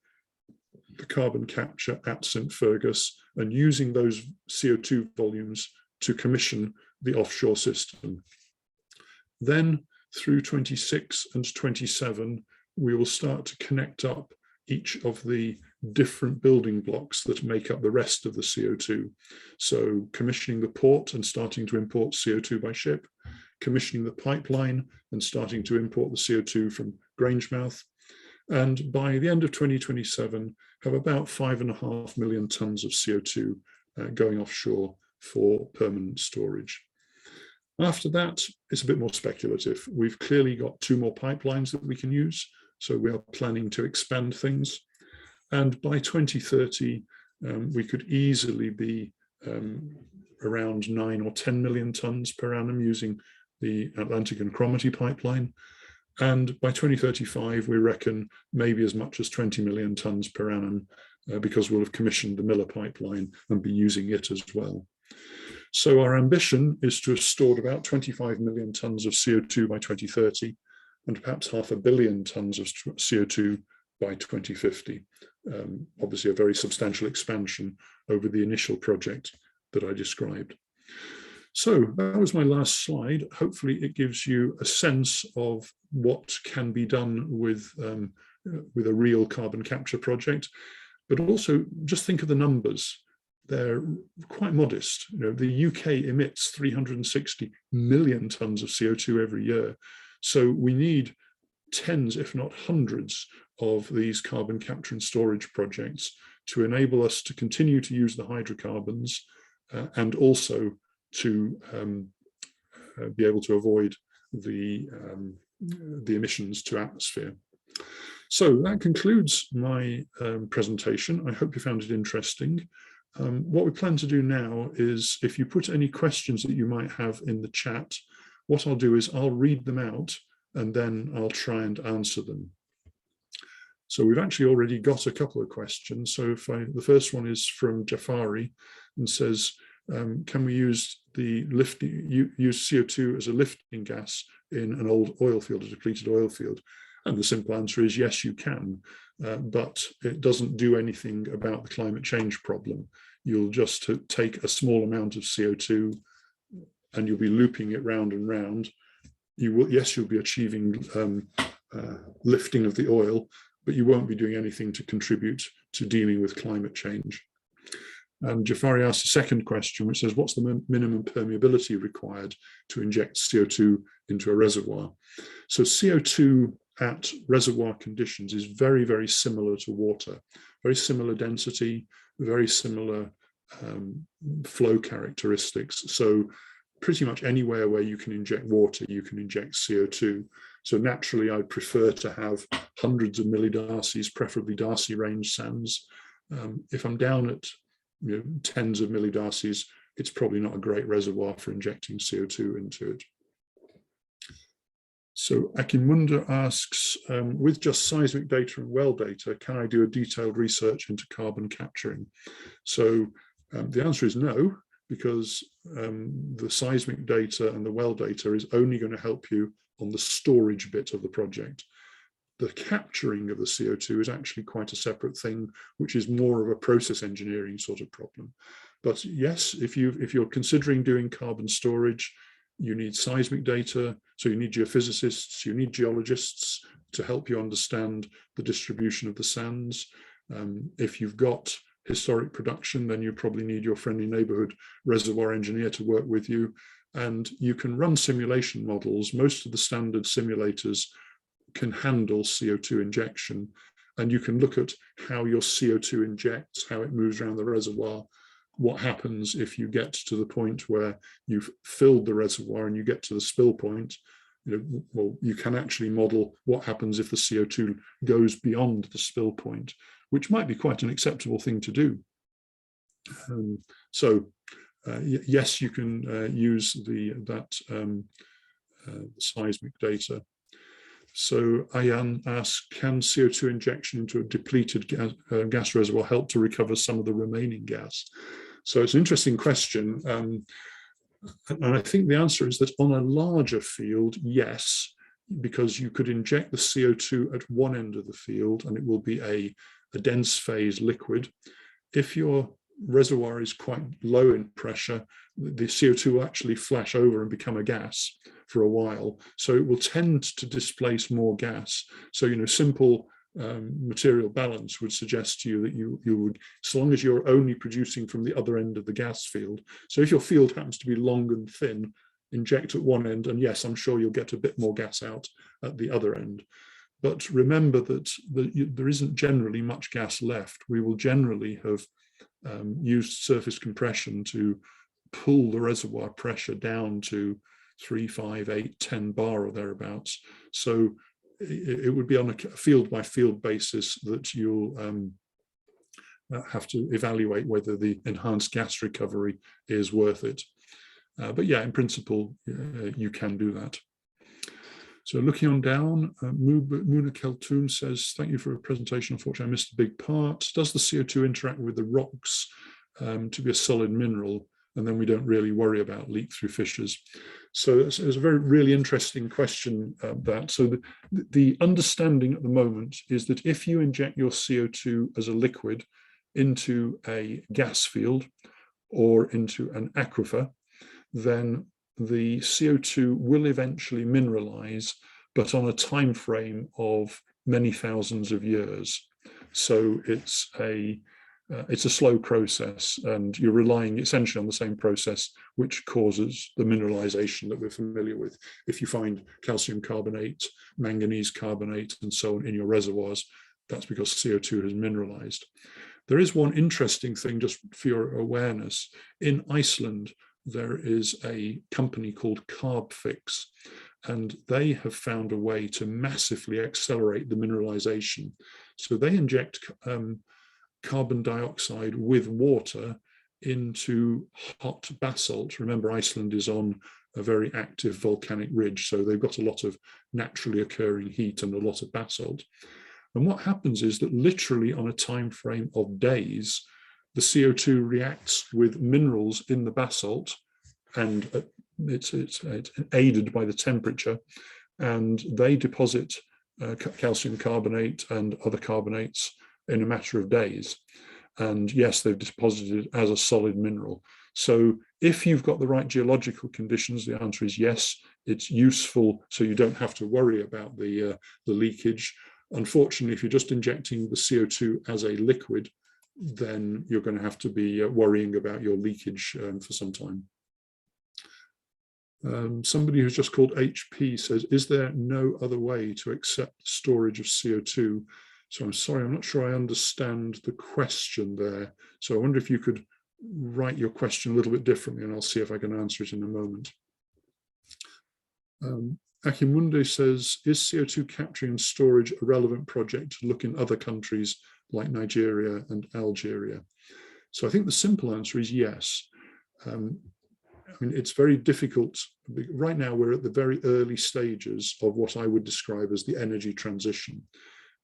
the carbon capture at St. Fergus and using those CO2 volumes to commission the offshore system. Then through 26 and 27, we will start to connect up each of the different building blocks that make up the rest of the CO2. So commissioning the port and starting to import CO2 by ship, commissioning the pipeline and starting to import the CO2 from Grangemouth. And by the end of 2027, have about 5.5 million tons of CO2 going offshore for permanent storage. After that, it's a bit more speculative. We've clearly got 2 more pipelines that we can use. So we are planning to expand things. And by 2030, we could easily be around 9 or 10 million tons per annum using the Atlantic and Cromarty pipeline. And by 2035, we reckon maybe as much as 20 million tons per annum because we'll have commissioned the Miller pipeline and be using it as well. So our ambition is to have stored about 25 million tons of CO2 by 2030 and perhaps 500 million tons of CO2 by 2050. Obviously a very substantial expansion over the initial project that I described. So that was my last slide. Hopefully it gives you a sense of what can be done with a real carbon capture project, but also just think of the numbers. They're quite modest. You know, the UK emits 360 million tons of CO2 every year. So we need tens, if not hundreds, of these carbon capture and storage projects to enable us to continue to use the hydrocarbons and also to be able to avoid the emissions to atmosphere. So that concludes my presentation. I hope you found it interesting. What we plan to do now is, if you put any questions that you might have in the chat, what I'll do is I'll read them out and then I'll try and answer them. So we've actually already got a couple of questions. So the first one is from Jafari and says, can we use use CO2 as a lifting gas in an old oil field, a depleted oil field? And the simple answer is yes, you can, but it doesn't do anything about the climate change problem. You'll just take a small amount of CO2 and you'll be looping it round and round. Yes, you'll be achieving lifting of the oil, but you won't be doing anything to contribute to dealing with climate change. And Jafari asked a second question, which says, what's the minimum permeability required to inject CO2 into a reservoir? So CO2 at reservoir conditions is very, very similar to water, very similar density, very similar flow characteristics. So pretty much anywhere where you can inject water, you can inject CO2. So naturally, I'd prefer to have hundreds of millidarcies, preferably Darcy range sands. If I'm down at tens of millidarcies, it's probably not a great reservoir for injecting CO2 into it. So Akinmunda asks, with just seismic data and well data, can I do a detailed research into carbon capturing? So the answer is no, because the seismic data and the well data is only going to help you on the storage bit of the project. The capturing of the CO2 is actually quite a separate thing, which is more of a process engineering sort of problem. But yes, if you're considering doing carbon storage, you need seismic data, so you need geophysicists, you need geologists to help you understand the distribution of the sands. If you've got historic production, then you probably need your friendly neighborhood reservoir engineer to work with you. And you can run simulation models. Most of the standard simulators can handle CO2 injection, and you can look at how your CO2 injects, how it moves around the reservoir, what happens if you get to the point where you've filled the reservoir and you get to the spill point. Well, you can actually model what happens if the CO2 goes beyond the spill point, which might be quite an acceptable thing to do. Yes, you can use that seismic data. So Ayan asks, can CO2 injection into a depleted gas reservoir help to recover some of the remaining gas? So it's an interesting question. And I think the answer is that on a larger field, yes, because you could inject the CO2 at one end of the field and it will be a dense phase liquid. If your reservoir is quite low in pressure, the CO2 will actually flash over and become a gas for a while. So it will tend to displace more gas. So, simple material balance would suggest to you that you would, as long as you're only producing from the other end of the gas field. So if your field happens to be long and thin, inject at one end, and yes, I'm sure you'll get a bit more gas out at the other end. But remember that there isn't generally much gas left. We will generally have used surface compression to pull the reservoir pressure down to 3, 5, 8, 10 bar or thereabouts. So it would be on a field by field basis that you'll have to evaluate whether the enhanced gas recovery is worth it. But yeah, in principle, you can do that. So looking on down, Muna Keltoon says, thank you for a presentation. Unfortunately, I missed a big part. Does the CO2 interact with the rocks to be a solid mineral? And then we don't really worry about leak through fissures. So it's a really interesting question, that. So the understanding at the moment is that if you inject your CO2 as a liquid into a gas field or into an aquifer, then the CO2 will eventually mineralize, but on a time frame of many thousands of years. So it's a slow process, and you're relying essentially on the same process which causes the mineralization that we're familiar with. If you find calcium carbonate, manganese carbonate, and so on in your reservoirs, that's because CO2 has mineralized. There is one interesting thing, just for your awareness. In Iceland, there is a company called Carbfix, and they have found a way to massively accelerate the mineralization. So they inject carbon dioxide with water into hot basalt. Remember, Iceland is on a very active volcanic ridge, so they've got a lot of naturally occurring heat and a lot of basalt. And what happens is that literally on a time frame of days, the CO2 reacts with minerals in the basalt, and it's aided by the temperature, and they deposit calcium carbonate and other carbonates in a matter of days. And yes, they've deposited it as a solid mineral. So if you've got the right geological conditions, the answer is yes, it's useful, so you don't have to worry about the leakage. Unfortunately, if you're just injecting the CO2 as a liquid, then you're going to have to be worrying about your leakage for some time. Somebody who's just called HP says, is there no other way to accept storage of CO2? So I'm sorry, I'm not sure I understand the question there. So I wonder if you could write your question a little bit differently, and I'll see if I can answer it in a moment. Akimunde says, is CO2 capturing and storage a relevant project to look in other countries like Nigeria and Algeria? So I think the simple answer is yes. I mean, it's very difficult. Right now, we're at the very early stages of what I would describe as the energy transition.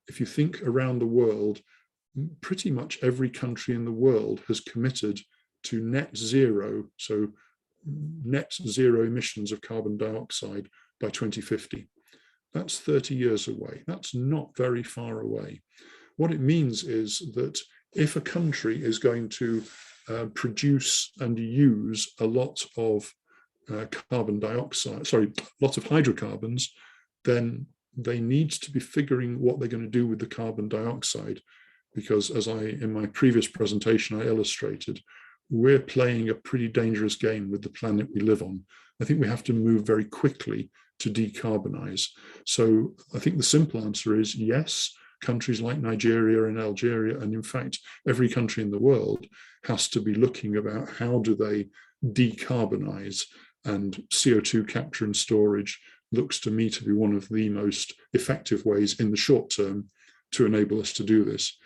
If you think around the world, pretty much every country in the world has committed to net zero, so net zero emissions of carbon dioxide by 2050. That's 30 years away. That's not very far away. What it means is that if a country is going to produce and use a lot of carbon dioxide, sorry, lots of hydrocarbons, then they need to be figuring what they're going to do with the carbon dioxide, because as in my previous presentation, I illustrated, we're playing a pretty dangerous game with the planet we live on. I think we have to move very quickly to decarbonize. So I think the simple answer is yes, countries like Nigeria and Algeria, and in fact, every country in the world has to be looking about how do they decarbonize, and CO2 capture and storage looks to me to be one of the most effective ways in the short term to enable us to do this.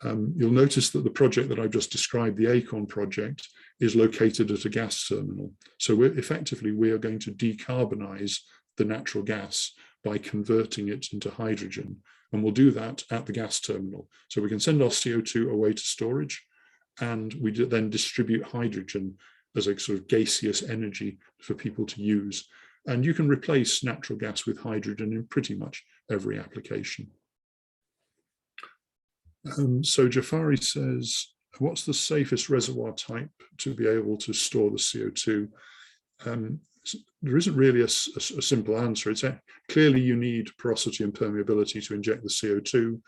You'll notice that the project that I've just described, the Acorn project, is located at a gas terminal. So we are going to decarbonize the natural gas by converting it into hydrogen. And we'll do that at the gas terminal. So we can send our CO2 away to storage, and we then distribute hydrogen as a sort of gaseous energy for people to use. And you can replace natural gas with hydrogen in pretty much every application. So Jafari says, what's the safest reservoir type to be able to store the CO2? There isn't really a simple answer. It's clearly you need porosity and permeability to inject the CO2.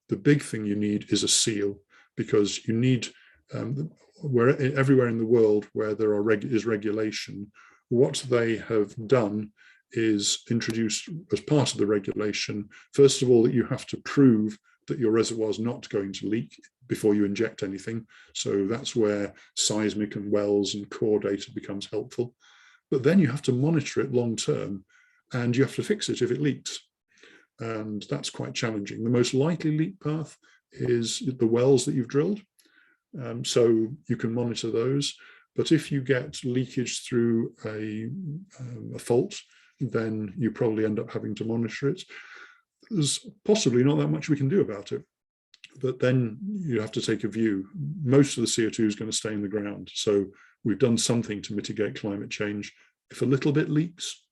The big thing you need is a seal, because you need, everywhere in the world where there is regulation, what they have done is introduced as part of the regulation, first of all, that you have to prove that your reservoir is not going to leak before you inject anything. So that's where seismic and wells and core data becomes helpful. But then you have to monitor it long term, and you have to fix it if it leaks. And that's quite challenging. The most likely leak path is the wells that you've drilled. So you can monitor those. But if you get leakage through a fault, then you probably end up having to monitor it. There's possibly not that much we can do about it. But then you have to take a view. Most of the CO2 is going to stay in the ground. So we've done something to mitigate climate change. If a little bit leaks,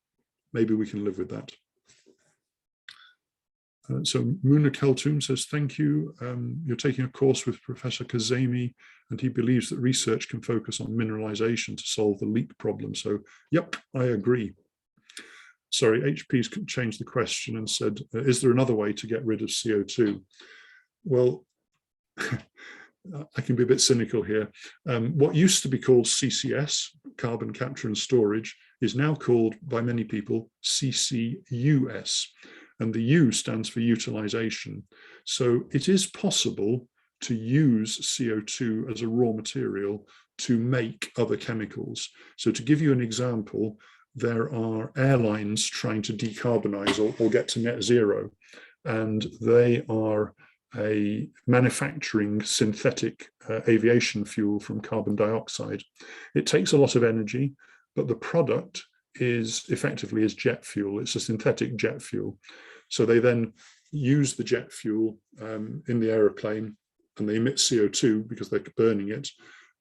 maybe we can live with that. So Muna Khaltoum says, thank you. You're taking a course with Professor Kazemi, and he believes that research can focus on mineralization to solve the leak problem. So, yep, I agree. Sorry, HP's changed the question and said, is there another way to get rid of CO2? Well, I can be a bit cynical here. What used to be called CCS, carbon capture and storage, is now called by many people CCUS, and the U stands for utilization. So it is possible to use CO2 as a raw material to make other chemicals. So to give you an example, there are airlines trying to decarbonize or get to net zero, and they are manufacturing synthetic aviation fuel from carbon dioxide. It takes a lot of energy, but the product is effectively jet fuel. It's a synthetic jet fuel. So they then use the jet fuel in the aeroplane, and they emit CO2 because they're burning it,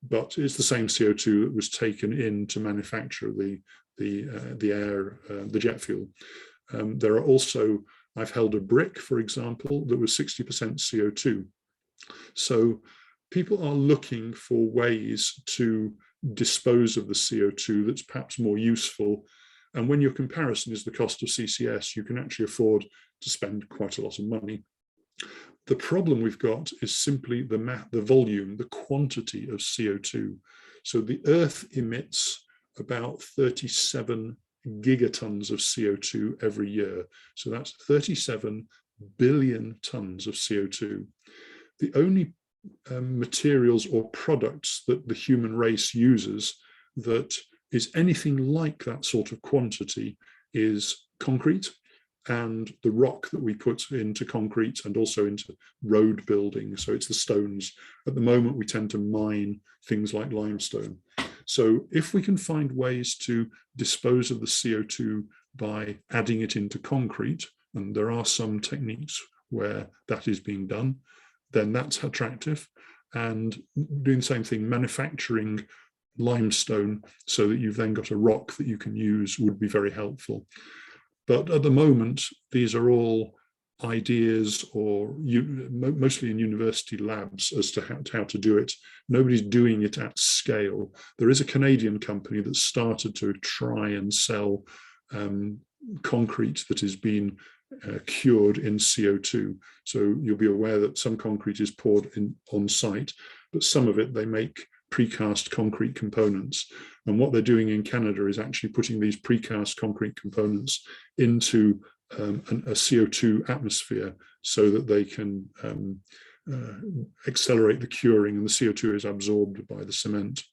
but it's the same CO2 that was taken in to manufacture the jet fuel. There are also, I've held a brick, for example, that was 60% CO2. So people are looking for ways to dispose of the CO2 that's perhaps more useful. And when your comparison is the cost of CCS, you can actually afford to spend quite a lot of money. The problem we've got is simply the volume, the quantity of CO2. So the Earth emits about 37 gigatons of CO2 every year. So that's 37 billion tons of CO2. The only materials or products that the human race uses that is anything like that sort of quantity is concrete, and the rock that we put into concrete and also into road building. So it's the stones. At the moment, we tend to mine things like limestone. So if we can find ways to dispose of the CO2 by adding it into concrete, and there are some techniques where that is being done, then that's attractive. And doing the same thing, manufacturing limestone so that you've then got a rock that you can use would be very helpful. But at the moment, these are all ideas, or mostly in university labs, as to how to do it. Nobody's doing it at scale. There is a Canadian company that started to try and sell concrete that has been cured in CO2. So you'll be aware that some concrete is poured in on site, but some of it they make precast concrete components. And what they're doing in Canada is actually putting these precast concrete components into a CO2 atmosphere so that they can accelerate the curing, and the CO2 is absorbed by the cement.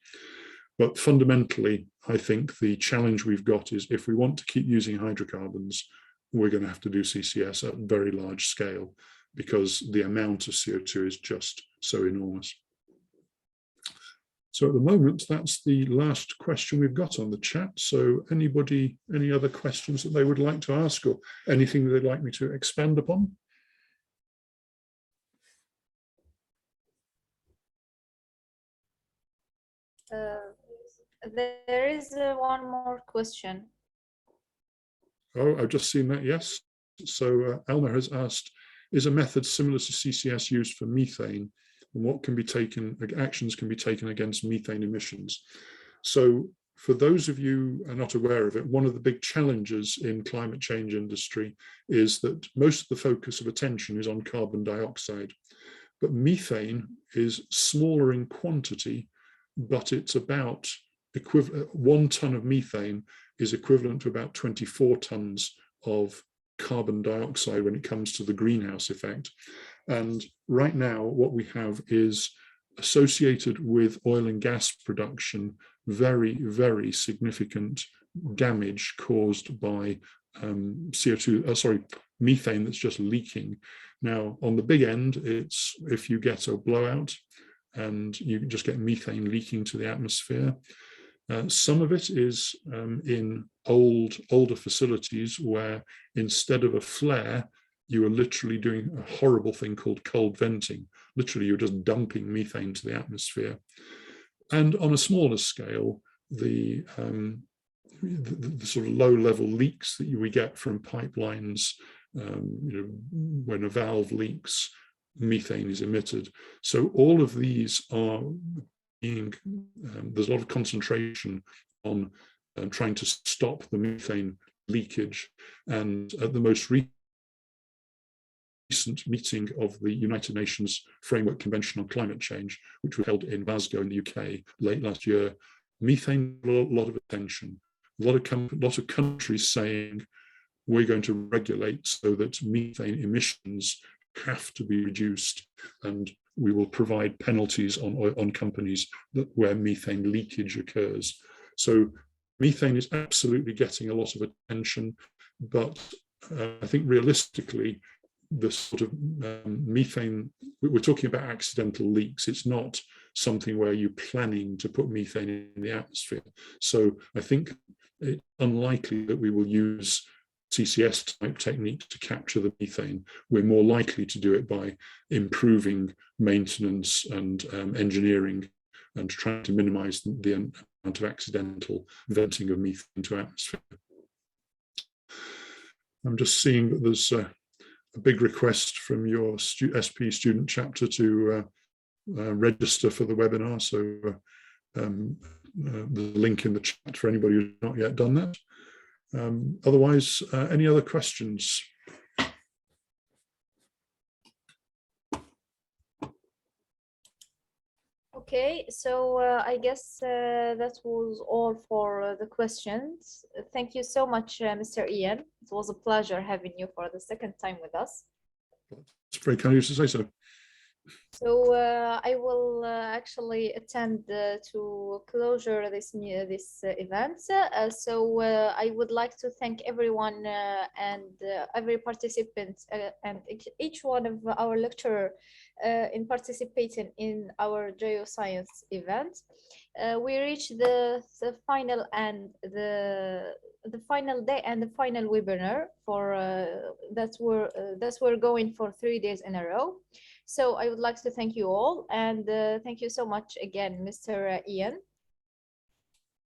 But fundamentally, I think the challenge we've got is if we want to keep using hydrocarbons, we're going to have to do CCS at very large scale, because the amount of CO2 is just so enormous. So at the moment, that's the last question we've got on the chat. So anybody, any other questions that they would like to ask or anything that they'd like me to expand upon? There is one more question. Oh, I've just seen that, yes. So Elmer has asked, is a method similar to CCS used for methane? And what can be taken, actions can be taken against methane emissions? So for those of you who are not aware of it, one of the big challenges in climate change industry is that most of the focus of attention is on carbon dioxide. But methane is smaller in quantity, but it's about equivalent, 1 ton of methane is equivalent to about 24 tons of carbon dioxide when it comes to the greenhouse effect. And right now, what we have is associated with oil and gas production, very, very significant damage caused by methane that's just leaking. Now, on the big end, it's if you get a blowout and you just get methane leaking to the atmosphere. Some of it is in older facilities where instead of a flare, you are literally doing a horrible thing called cold venting. Literally, you're just dumping methane to the atmosphere. And on a smaller scale, the sort of low-level leaks that we get from pipelines, when a valve leaks, methane is emitted. So all of these are being, there's a lot of concentration on trying to stop the methane leakage. And at the most recent meeting of the United Nations Framework Convention on Climate Change, which was held in Glasgow in the UK late last year, methane got a lot of attention. A lot of countries saying we're going to regulate so that methane emissions have to be reduced, and we will provide penalties on companies where methane leakage occurs. So methane is absolutely getting a lot of attention, but I think realistically, the sort of methane, we're talking about accidental leaks. It's not something where you're planning to put methane in the atmosphere. So I think it's unlikely that we will use CCS type techniques to capture the methane. We're more likely to do it by improving maintenance and engineering and trying to minimize the amount of accidental venting of methane to atmosphere. I'm just seeing that there's a big request from your SPE student chapter to register for the webinar. So the link in the chat for anybody who's not yet done that. Otherwise, any other questions? Okay, so I guess that was all for the questions. Thank you so much, Mr. Ian. It was a pleasure having you for the second time with us. It's very kind of you to say so. So I will actually attend to closure this event. So I would like to thank everyone and every participant and each one of our lecturer in participating in our geoscience event. We reached the final and the final day and the final webinar for that we're going for 3 days in a row. So I would like to thank you all, and thank you so much again, Mr. Ian.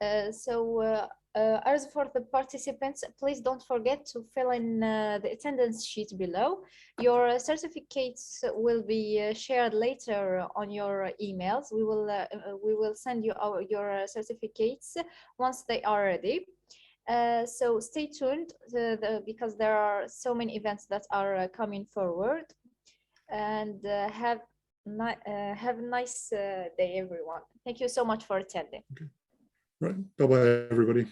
As for the participants, please don't forget to fill in the attendance sheet below. Your certificates will be shared later on your emails. We will send you your certificates once they are ready. So stay tuned because there are so many events that are coming forward. And have a nice day, everyone. Thank you so much for attending. Okay. Right. Bye-bye, everybody.